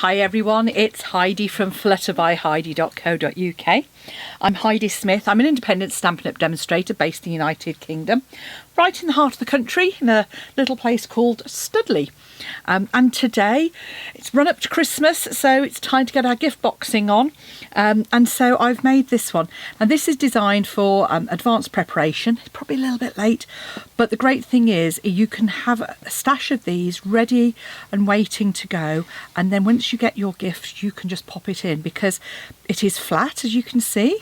Hi everyone, it's Heidi from flutterbyheidi.co.uk. I'm Heidi Smith. I'm an independent Stampin' Up demonstrator based in the United Kingdom, right in the heart of the country in a little place called Studley. And today it's run up to Christmas, so it's time to get our gift boxing on. And so I've made this one, and this is designed for advanced preparation. It's probably a little bit late, but the great thing is you can have a stash of these ready and waiting to go, and then once you get your gift you can just pop it in, because it is flat, as you can see.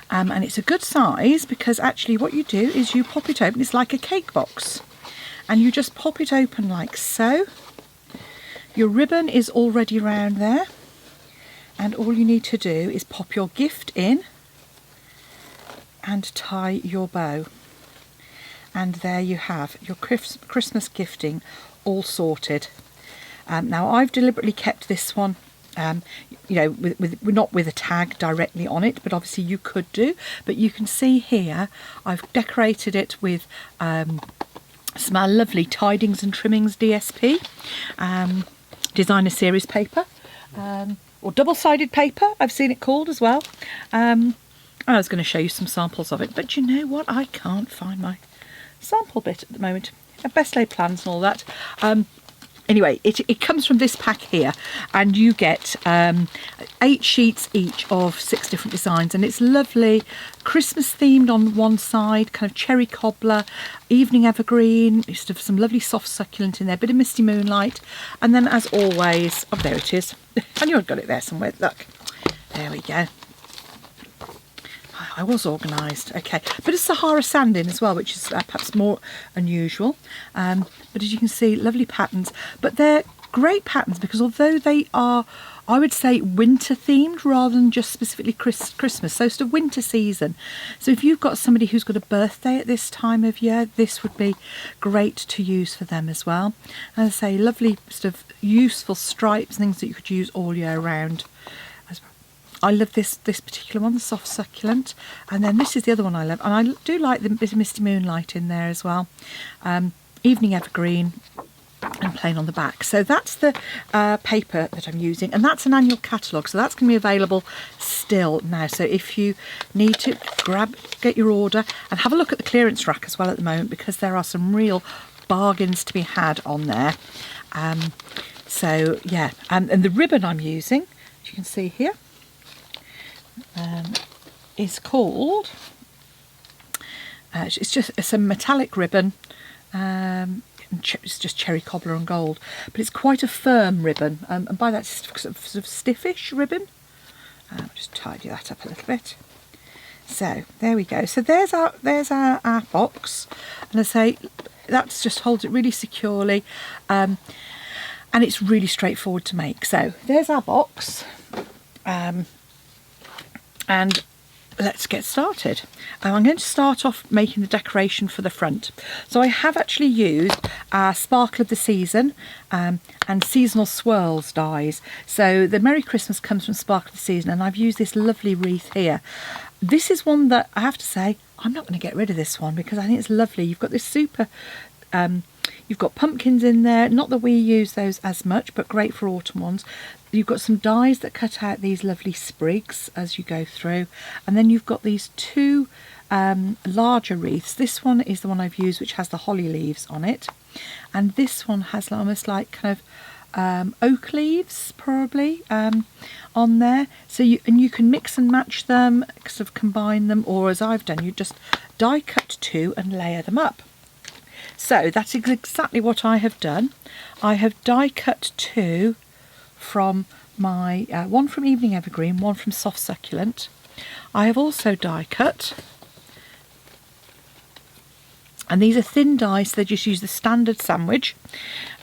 And it's a good size, because actually what you do is you pop it open. It's like a cake box, and you just pop it open like so. Your ribbon is already round there, and all you need to do is pop your gift in and tie your bow, and there you have your Christmas gifting all sorted. Now I've deliberately kept this one you know, not with a tag directly on it, but obviously you could do. But you can see here I've decorated it with some lovely Tidings and Trimmings DSP designer series paper, or double-sided paper I've seen it called as well. I was going to show you some samples of it, but you know what, I can't find my sample bit at the moment. Best laid plans and all that. Anyway, it comes from this pack here, and you get 8 sheets each of 6 different designs, and it's lovely Christmas themed on one side, kind of cherry cobbler, evening evergreen, just have some lovely soft succulent in there, bit of misty moonlight, and then as always, oh there it is, I knew I'd got it there somewhere, look, there we go. I was organised. Okay, but it's Sahara sand in as well, which is perhaps more unusual, but as you can see, lovely patterns, but they're great patterns because although they are, I would say, winter themed rather than just specifically Christmas, so sort of winter season. So if you've got somebody who's got a birthday at this time of year, this would be great to use for them as well. And as I say, lovely sort of useful stripes, things that you could use all year round. I love this particular one, the soft succulent, and then this is the other one I love, and I do like the bit of misty moonlight in there as well. Evening evergreen and plain on the back. So that's the paper that I'm using, and that's an annual catalogue, so that's going to be available still now. So if you need to get your order, and have a look at the clearance rack as well at the moment, because there are some real bargains to be had on there. So yeah, and the ribbon I'm using, as you can see here, is called, it's a metallic ribbon, it's just cherry cobbler and gold, but it's quite a firm ribbon, and by that sort of stiffish ribbon. I'll just tidy that up a little bit. So there we go. So there's our box, and I say that just holds it really securely, and it's really straightforward to make. So there's our box. And let's get started. I'm going to start off making the decoration for the front. So I have actually used Sparkle of the Season and seasonal swirls dies. So the Merry Christmas comes from Sparkle of the Season, and I've used this lovely wreath here. This is one that I have to say, I'm not going to get rid of this one because I think it's lovely. You've got this super, you've got pumpkins in there, not that we use those as much, but great for autumn ones. You've got some dies that cut out these lovely sprigs as you go through, and then you've got these 2 larger wreaths. This one is the one I've used, which has the holly leaves on it, and this one has almost like kind of oak leaves probably on there. So you can mix and match them, sort of combine them, or as I've done, you just die cut 2 and layer them up. So that's exactly what I have done. I have die cut 2 from my one from Evening Evergreen, one from Soft Succulent. I have also die cut, and these are thin dies, so they just use the standard sandwich.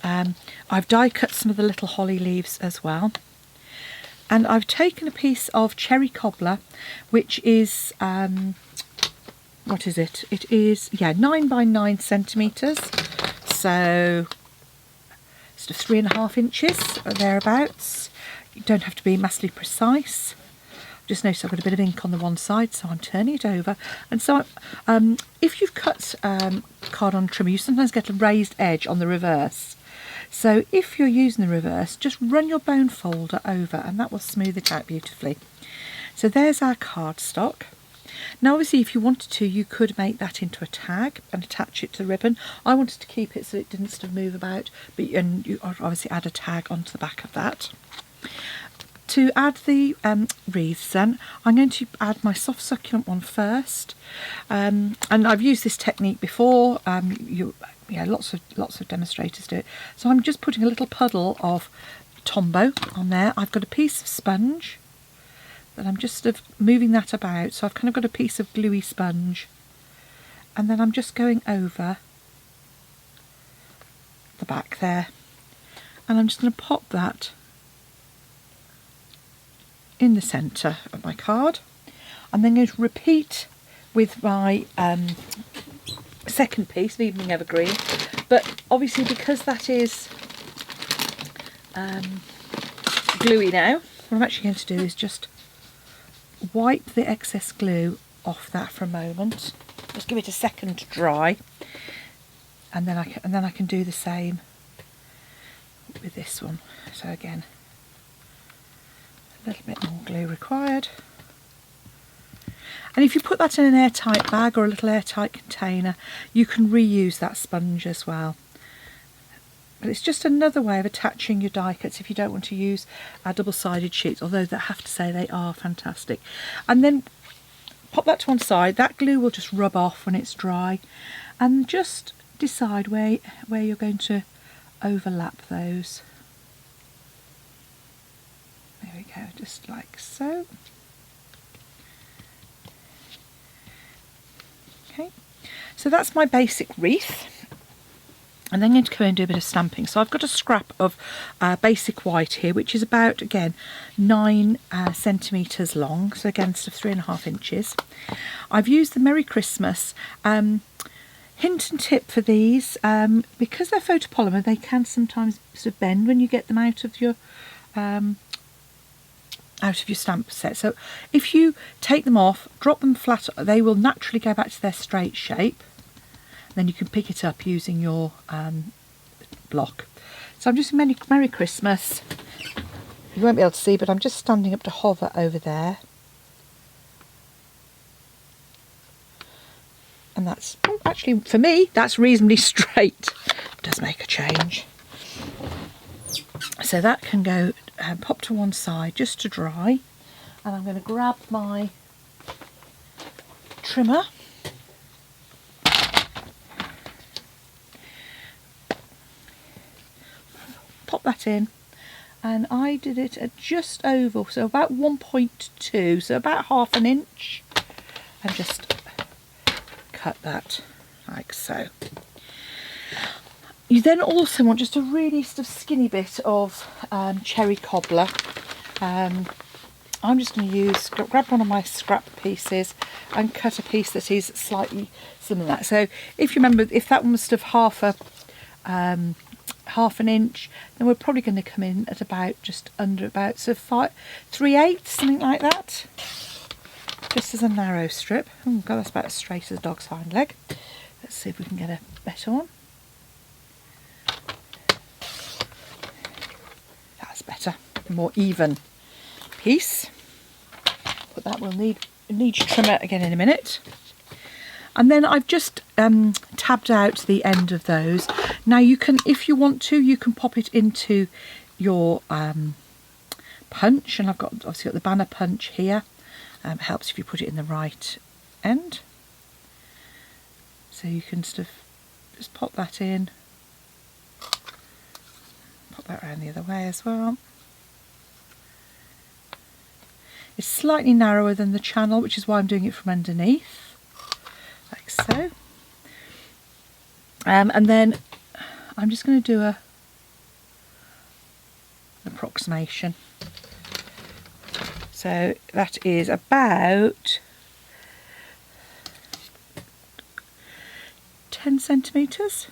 I've die cut some of the little holly leaves as well, and I've taken a piece of cherry cobbler, which is what is it? It is 9 by 9 centimetres, so sort of 3.5 inches or thereabouts. You don't have to be massively precise. Just notice I've got a bit of ink on the one side, so I'm turning it over. And so if you've cut card on trimmer, you sometimes get a raised edge on the reverse. So if you're using the reverse, just run your bone folder over and that will smooth it out beautifully. So there's our cardstock. Now obviously if you wanted to, you could make that into a tag and attach it to the ribbon. I wanted to keep it so it didn't sort of move about, and you obviously add a tag onto the back of that. To add the wreaths then, I'm going to add my soft succulent one first, and I've used this technique before. Lots of demonstrators do it. So I'm just putting a little puddle of Tombow on there. I've got a piece of sponge that I'm just sort of moving that about. So I've kind of got a piece of gluey sponge, and then I'm just going over the back there, and I'm just going to pop that in the centre of my card. I'm then going to repeat with my second piece of Evening Evergreen, but obviously because that is gluey now, what I'm actually going to do is just wipe the excess glue off that for a moment, just give it a second to dry, and then I can do the same with this one. So again, a little bit more glue required. And if you put that in an airtight bag or a little airtight container, you can reuse that sponge as well. But it's just another way of attaching your die cuts if you don't want to use our double-sided sheets, although I have to say they are fantastic. And then pop that to one side. That glue will just rub off when it's dry, and just decide where you're going to overlap those. There we go, just like so. Okay, so that's my basic wreath. And then I'm going to go and do a bit of stamping. So I've got a scrap of basic white here, which is about, again, 9 centimetres long. So again, sort of 3.5 inches. I've used the Merry Christmas. Hint and tip for these, because they're photopolymer, they can sometimes sort of bend when you get them out of your stamp set. So if you take them off, drop them flat, they will naturally go back to their straight shape. Then you can pick it up using your block. So I'm just Merry Christmas. You won't be able to see, but I'm just standing up to hover over there. And that's, actually for me, that's reasonably straight. It does make a change. So that can go pop to one side just to dry. And I'm going to grab my trimmer. Pop that in, and I did it at just over, so about 1.2, so about 1/2 inch, and just cut that like so. You then also want just a really sort of skinny bit of cherry cobbler. I'm just going to grab one of my scrap pieces and cut a piece that is slightly similar to that. So if you remember, if that one was sort of 1/2 inch, then we're probably going to come in at about just under about so 3/8, something like that, just as a narrow strip. Oh god, that's about as straight as a dog's hind leg. Let's see if we can get a better one. That's better, a more even piece. But that will need your trimmer again in a minute. And then I've just tabbed out the end of those. Now you can, if you want to, you can pop it into your punch. And I've got obviously got the banner punch here. It helps if you put it in the right end. So you can sort of just pop that in. Pop that around the other way as well. It's slightly narrower than the channel, which is why I'm doing it from underneath. Like so. And then I'm just going to do an approximation. So that is about 10 centimetres.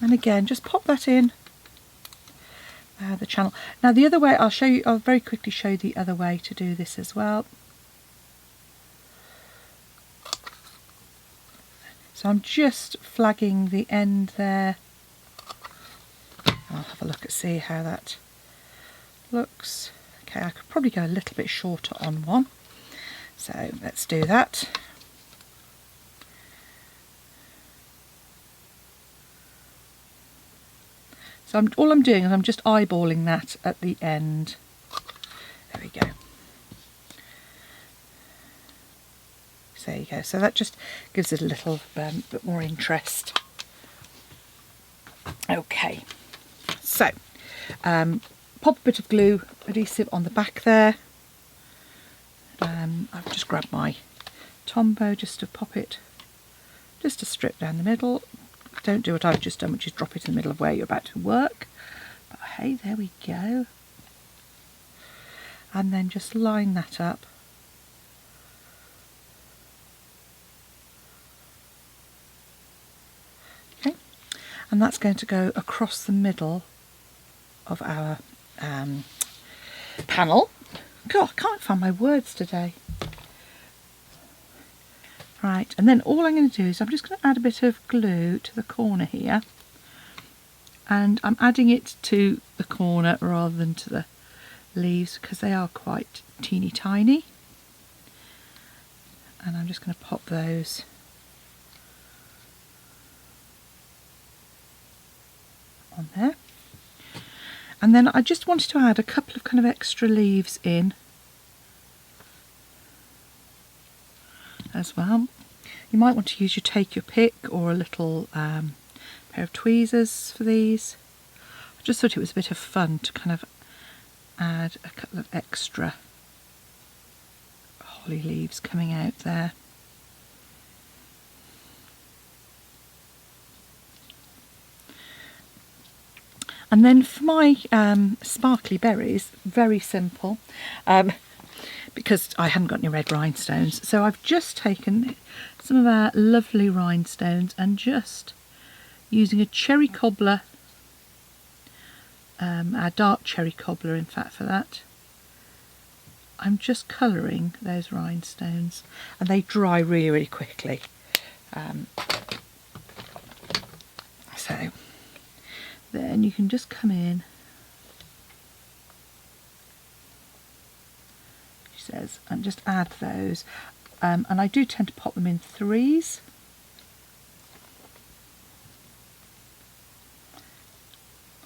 And again, just pop that in the channel. Now the other way, I'll very quickly show you the other way to do this as well. So I'm just flagging the end there I'll have a look and see how that looks. Okay, I could probably go a little bit shorter on one, so let's do that. So all I'm doing is I'm just eyeballing that at the end. There we go. So there you go. So that just gives it a little bit more interest. Okay. So pop a bit of glue adhesive on the back there. I've just grabbed my Tombow just to pop it, just to strip down the middle. Don't do what I've just done, which is drop it in the middle of where you're about to work. But hey, there we go. And then just line that up. Okay, and that's going to go across the middle of our panel. God, I can't find my words today. Right, and then all I'm going to do is I'm just going to add a bit of glue to the corner here, and I'm adding it to the corner rather than to the leaves because they are quite teeny tiny, and I'm just going to pop those on there. And then I just wanted to add a couple of kind of extra leaves in as well. You might want to use take your pick or a little pair of tweezers for these. I just thought it was a bit of fun to kind of add a couple of extra holly leaves coming out there. And then for my sparkly berries, very simple. Because I hadn't got any red rhinestones, so I've just taken some of our lovely rhinestones and just using a cherry cobbler, our dark cherry cobbler in fact for that, I'm just colouring those rhinestones, and they dry really, really quickly. So then you can just come in, says, and just add those, and I do tend to pop them in threes,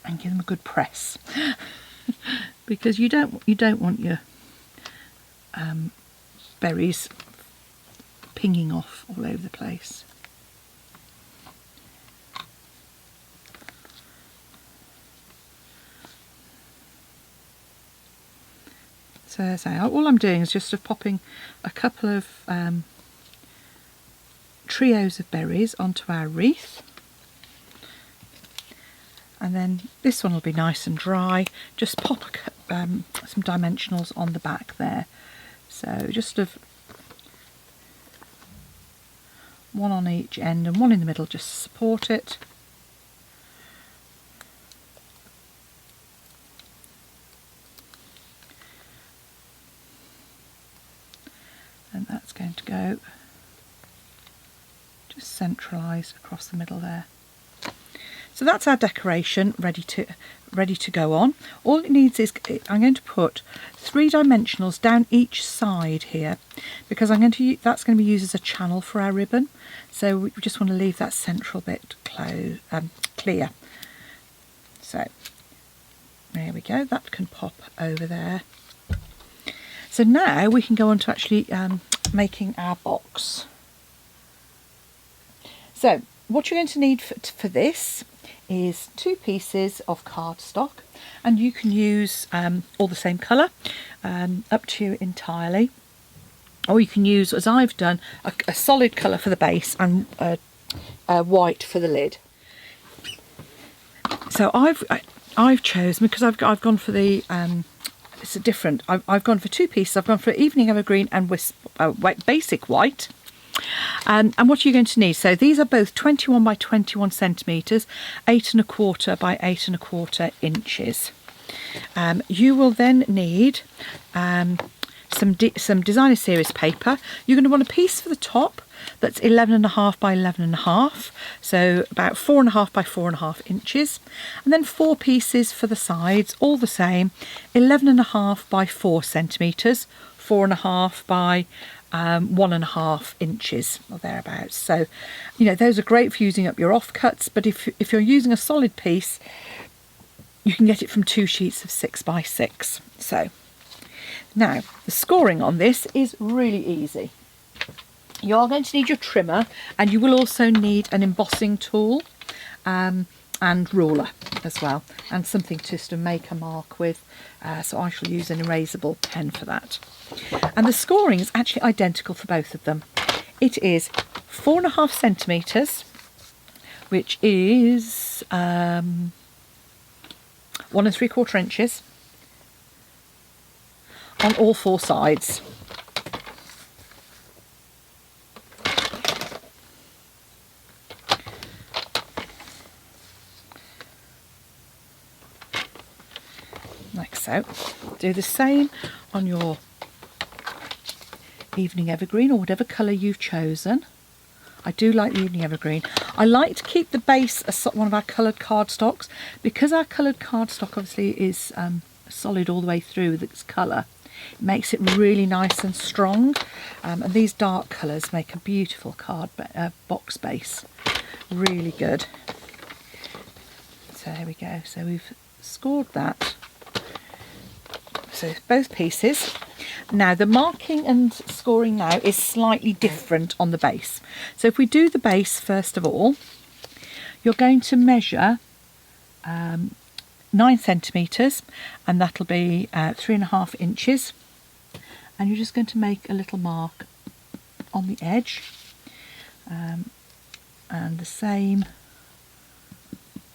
and give them a good press because you don't want your berries pinging off all over the place. So all I'm doing is just popping a couple of trios of berries onto our wreath, and then this one will be nice and dry. Just pop some dimensionals on the back there, so just one on each end and one in the middle just to support it. And that's going to go just centralised across the middle there. So that's our decoration ready to go on. All it needs is I'm going to put 3 dimensionals down each side here because that's going to be used as a channel for our ribbon. So we just want to leave that central bit clear. So there we go. That can pop over there. So now we can go on to actually making our box. So what you're going to need for this is 2 pieces of cardstock, and you can use all the same colour, up to you entirely, or you can use, as I've done, a solid colour for the base and white for the lid. So I've chosen, because I've gone for the it's a different. I've gone for 2 pieces. I've gone for Evening Evergreen and Basic White. And what you're going to need, so these are both 21 by 21 centimetres, 8 1/4 by 8 1/4 inches. You will then need some designer series paper. You're going to want a piece for the top that's 11.5 by 11.5, so about 4.5 by 4.5 inches, and then 4 pieces for the sides, all the same, 11.5 by 4 centimetres, 4.5 by 1.5 inches or thereabouts. So, you know, those are great for using up your offcuts, but if you're using a solid piece, you can get it from 2 sheets of 6 by 6. So now the scoring on this is really easy. You are going to need your trimmer, and you will also need an embossing tool and ruler as well, and something just to make a mark with, so I shall use an erasable pen for that. And the scoring is actually identical for both of them. It is 4.5 centimetres, which is 1 3/4 inches on all 4 sides. Like so. Do the same on your evening evergreen or whatever colour you've chosen. I do like the evening evergreen. I like to keep the base as one of our coloured cardstocks, because our coloured cardstock obviously is solid all the way through with its colour. It makes it really nice and strong, and these dark colours make a beautiful box base. Really good. So there we go. So we've scored that. So both pieces. Now the marking and scoring now is slightly different on the base. So if we do the base first of all, you're going to measure 9 centimetres, and that'll be 3.5 inches, and you're just going to make a little mark on the edge, and the same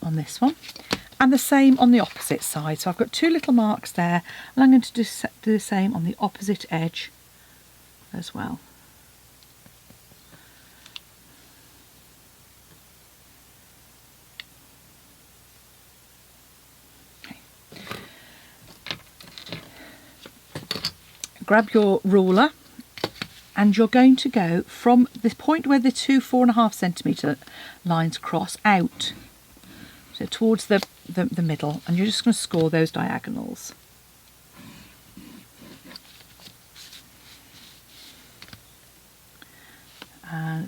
on this one, and the same on the opposite side. So I've got 2 little marks there, and I'm going to do the same on the opposite edge as well. Okay. Grab your ruler, and you're going to go from the point where the 2 4.5 centimetre lines cross out, so towards the middle, and you're just going to score those diagonals.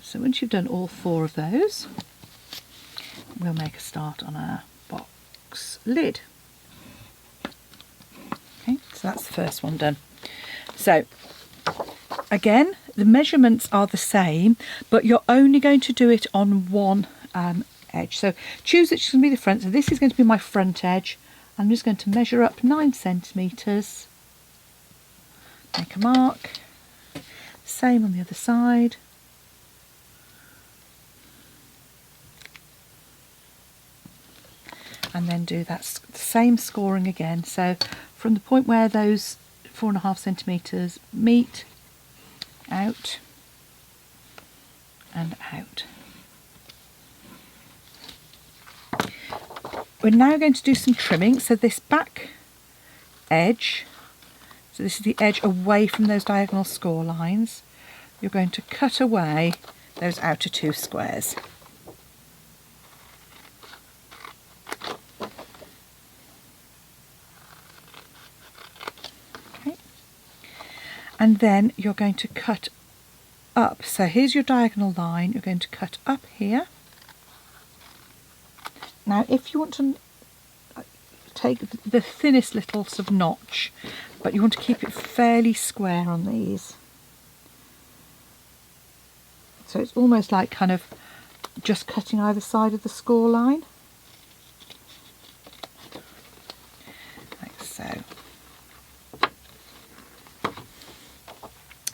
So once you've done all 4 of those, we'll make a start on our box lid. Okay, so that's the first one done. So again, the measurements are the same, but you're only going to do it on one edge. So choose which is going to be the front. So this is going to be my front edge. I'm just going to measure up 9 centimetres, make a mark, same on the other side. And then do that same scoring again. So from the point where those 4.5 centimetres meet, out and out. We're now going to do some trimming. So this back edge, so this is the edge away from those diagonal score lines, you're going to cut away those outer 2 squares. Okay. And then you're going to cut up. So here's your diagonal line, you're going to cut up here. Now if you want to take the thinnest little sort of notch, but you want to keep it fairly square on these, so it's almost like kind of just cutting either side of the score line, like so.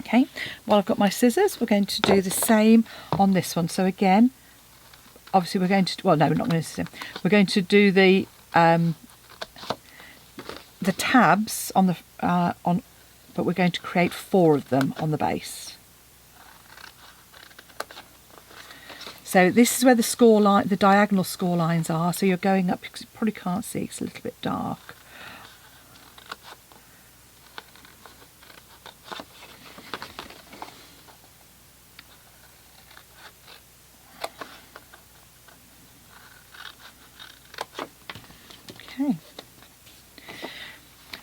Okay, while I've got my scissors, we're going to do the same on this one. So again, obviously we're going to, well no, we're not going to, we're going to do the tabs on the but we're going to create 4 of them on the base. So this is where the score line, the diagonal score lines are. So you're going up, because you probably can't see, it's a little bit dark.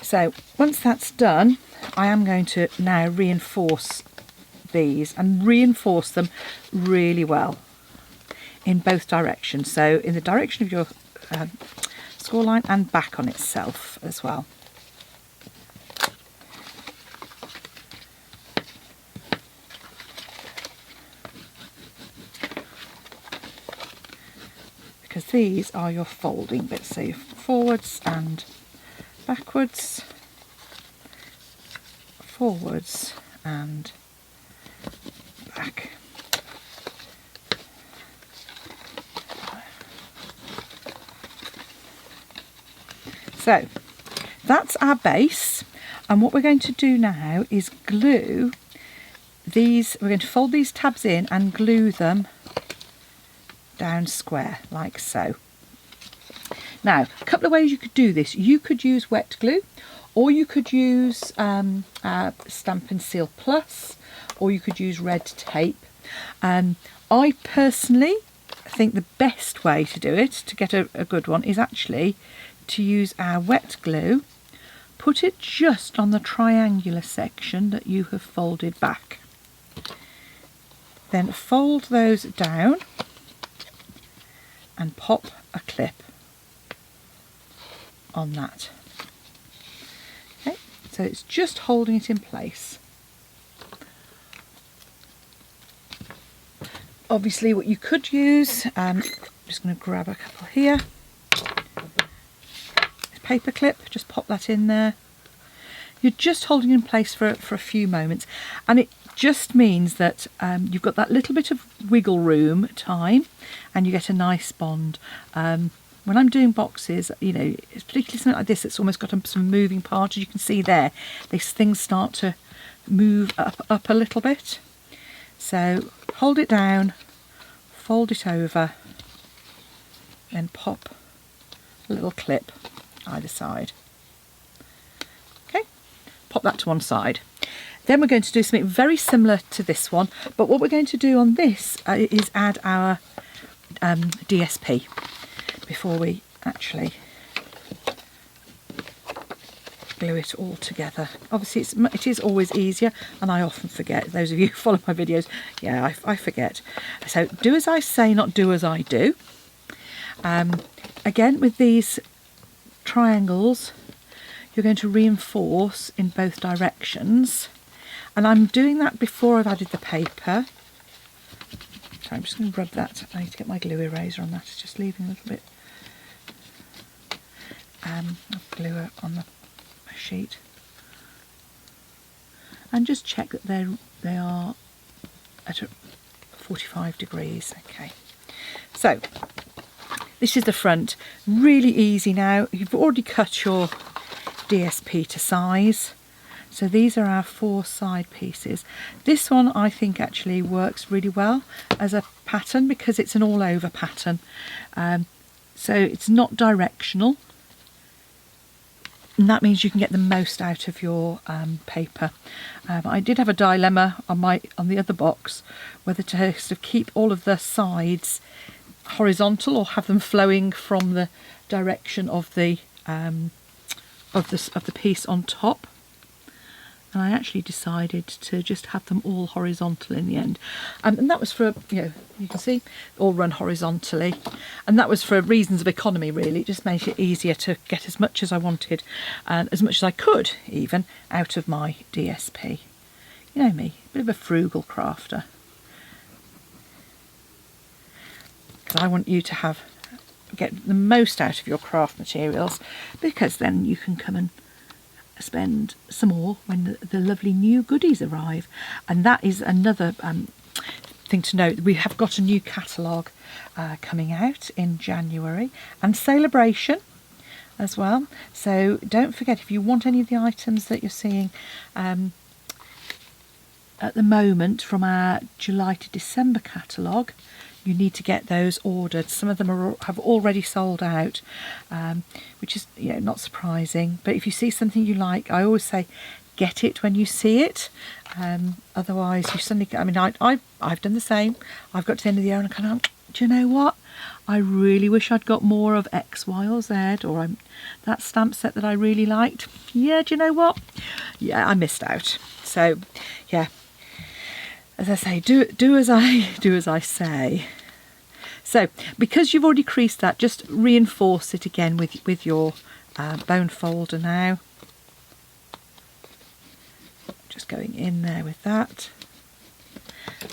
So once that's done, I am going to now reinforce these and reinforce them really well in both directions. So in the direction of your score line and back on itself as well. Because these are your folding bits, so forwards and backwards, forwards and back. So that's our base, and what we're going to do now is glue these. We're going to fold these tabs in and glue them down square like so. Now, a couple of ways you could do this. You could use wet glue, or you could use Stampin' Seal Plus, or you could use red tape. I personally think the best way to do it, to get a good one, is actually to use our wet glue, put it just on the triangular section that you have folded back. Then fold those down and pop a clip on that. Okay, so it's just holding it in place. Obviously what you could use, I'm just going to grab a couple here, paper clip, just pop that in there. You're just holding it in place for a few moments, and it just means that you've got that little bit of wiggle room time and you get a nice bond. When I'm doing boxes, you know, it's particularly something like this that's almost got some moving parts. As you can see there, these things start to move up a little bit. So hold it down, fold it over, then pop a little clip either side. Okay, pop that to one side. Then we're going to do something very similar to this one, but what we're going to do on this is add our DSP before we actually glue it all together. Obviously it is always easier, and I often forget. Those of you who follow my videos, yeah, I forget. So do as I say, not do as I do. Again, with these triangles, you're going to reinforce in both directions, and I'm doing that before I've added the paper. So I'm just going to rub that. I need to get my glue eraser on that. It's just leaving a little bit of glue on the sheet, and just check that they are at 45 degrees. Okay, so this is the front. Really easy now. You've already cut your DSP to size. So these are our 4 side pieces. This one I think actually works really well as a pattern because it's an all over pattern. So it's not directional. And that means you can get the most out of your paper. I did have a dilemma on the other box whether to sort of keep all of the sides horizontal or have them flowing from the direction of the piece on top. And I actually decided to just have them all horizontal in the end, and that was for, you can see all run horizontally, and that was for reasons of economy really. It just made it easier to get as much as I wanted and as much as I could even out of my DSP. You know me, a bit of a frugal crafter, because I want you to get the most out of your craft materials, because then you can come and spend some more when the lovely new goodies arrive. And that is another thing to note. We have got a new catalogue coming out in January, and Celebration as well. So don't forget, if you want any of the items that you're seeing at the moment from our July to December catalogue, you need to get those ordered. Some of them have already sold out, which is not surprising. But if you see something you like, I always say get it when you see it. Otherwise, you suddenly. I mean, I've done the same. I've got to the end of the year and I kind of, do you know what? I really wish I'd got more of X, Y or Z, or that stamp set that I really liked. Yeah, do you know what? Yeah, I missed out. So, yeah, as I say, do as I say. So, because you've already creased that, just reinforce it again with your bone folder now. Just going in there with that.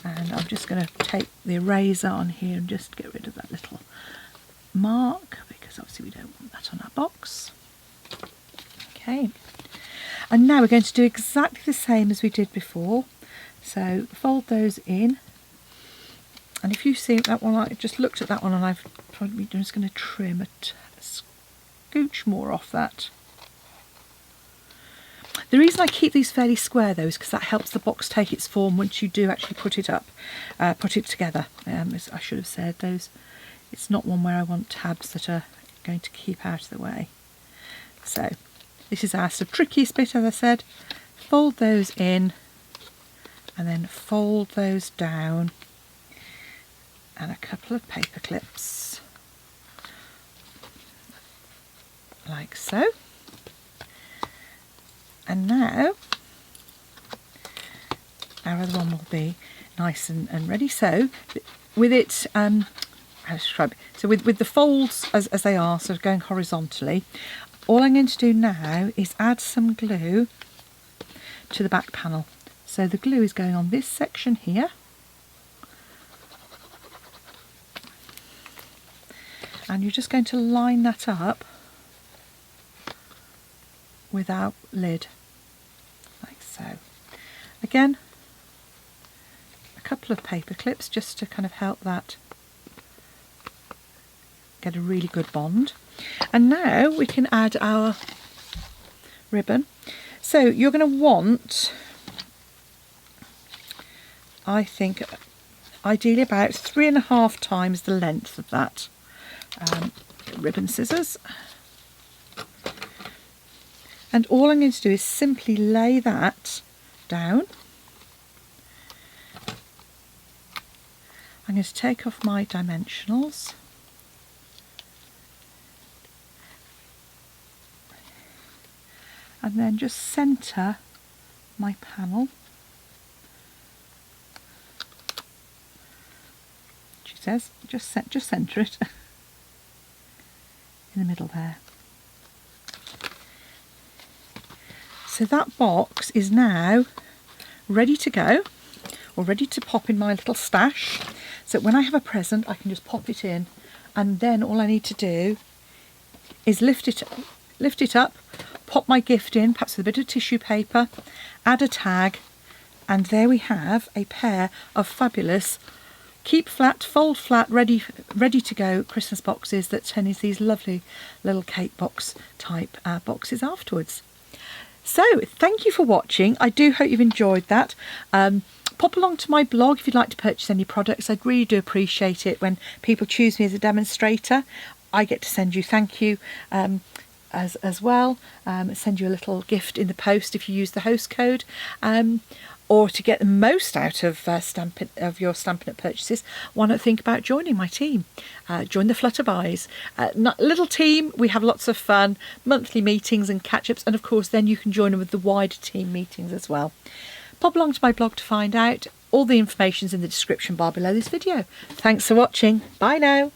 And I'm just going to take the eraser on here and just get rid of that little mark, because obviously we don't want that on our box. Okay. And now we're going to do exactly the same as we did before. So fold those in. And if you see that one, I just looked at that one and I'm just going to trim a scooch more off that. The reason I keep these fairly square though is because that helps the box take its form once you do actually put it up, put it together. As I should have said, it's not one where I want tabs that are going to keep out of the way. So this is our trickiest bit, as I said. Fold those in and then fold those down, and a couple of paper clips like so. And now our other one will be nice and ready. So with it, how to describe it? So with the folds as they are, sort of going horizontally, all I'm going to do now is add some glue to the back panel. So the glue is going on this section here. And you're just going to line that up with our lid, like so. Again, a couple of paper clips just to kind of help that get a really good bond. And now we can add our ribbon. So you're going to want, I think, ideally about 3.5 times the length of that ribbon scissors. And all I'm going to do is simply lay that down. I'm going to take off my dimensionals. And then just centre my panel. She says, just centre it in the middle there. So that box is now ready to go, or ready to pop in my little stash. So when I have a present, I can just pop it in, and then all I need to do is lift it up, pop my gift in, perhaps with a bit of tissue paper, add a tag, and there we have a pair of fabulous keep flat, fold flat, ready to go Christmas boxes that turn into these lovely little cake box type boxes afterwards. So thank you for watching. I do hope you've enjoyed that. Pop along to my blog if you'd like to purchase any products. I'd really do appreciate it when people choose me as a demonstrator. I get to send you thank you as well. Send you a little gift in the post if you use the host code. Or to get the most out of your Stampin' Up purchases, why not think about joining my team? Join the Flutterbuys. Little team, we have lots of fun, monthly meetings and catch-ups, and of course then you can join them with the wider team meetings as well. Pop along to my blog to find out. All the information's in the description bar below this video. Thanks for watching. Bye now.